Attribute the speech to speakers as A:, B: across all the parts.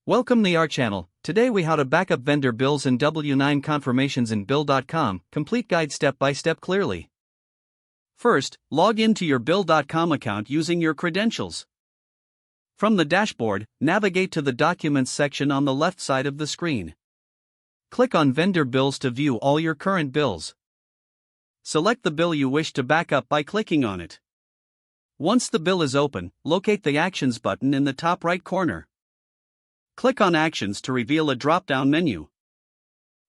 A: Welcome to our channel. Today we how to backup vendor bills and W-9 confirmations in Bill.com, complete guide step by step clearly. First, log into your Bill.com account using your credentials. From the dashboard, navigate to the Documents section on the left side of the screen. Click on Vendor Bills to view all your current bills. Select the bill you wish to backup by clicking on it. Once the bill is open, locate the Actions button in the top right corner. Click on Actions to reveal a drop-down menu.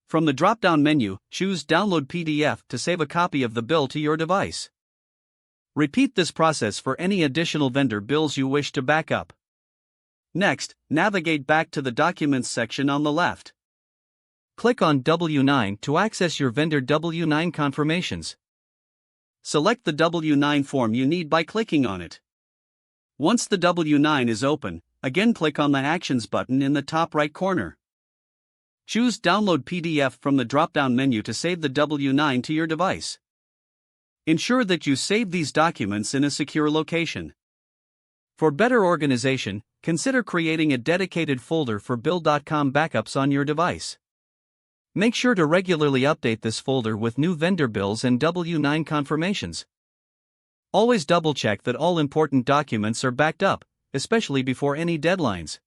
A: From the drop-down menu, choose Download PDF to save a copy of the bill to your device. Repeat this process for any additional vendor bills you wish to backup. Next, navigate back to the Documents section on the left. Click on W-9 to access your vendor W-9 confirmations. Select the W-9 form you need by clicking on it. Once the W-9 is open, again click on the Actions button in the top right corner. Choose Download PDF from the drop-down menu to save the W-9 to your device. Ensure that you save these documents in a secure location. For better organization, consider creating a dedicated folder for Bill.com backups on your device. Make sure to regularly update this folder with new vendor bills and W-9 confirmations. Always double-check that all important documents are backed up, especially before any deadlines.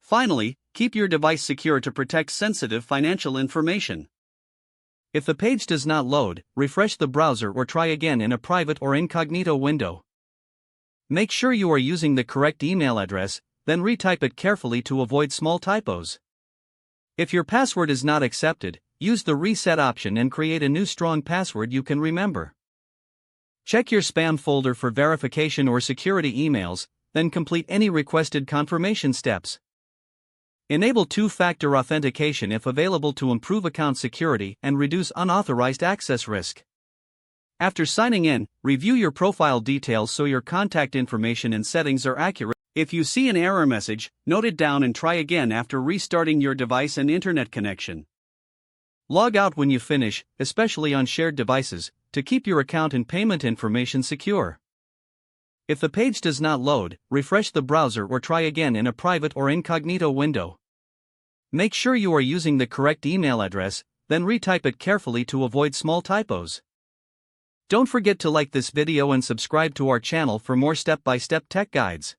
A: Finally, keep your device secure to protect sensitive financial information. If the page does not load, refresh the browser or try again in a private or incognito window. Make sure you are using the correct email address, then retype it carefully to avoid small typos. If your password is not accepted, use the reset option and create a new strong password you can remember. Check your spam folder for verification or security emails, then complete any requested confirmation steps. Enable two-factor authentication if available to improve account security and reduce unauthorized access risk. After signing in, review your profile details so your contact information and settings are accurate. If you see an error message, note it down and try again after restarting your device and internet connection. Log out when you finish, especially on shared devices, to keep your account and payment information secure. If the page does not load, refresh the browser or try again in a private or incognito window. Make sure you are using the correct email address, then retype it carefully to avoid small typos. Don't forget to like this video and subscribe to our channel for more step-by-step tech guides.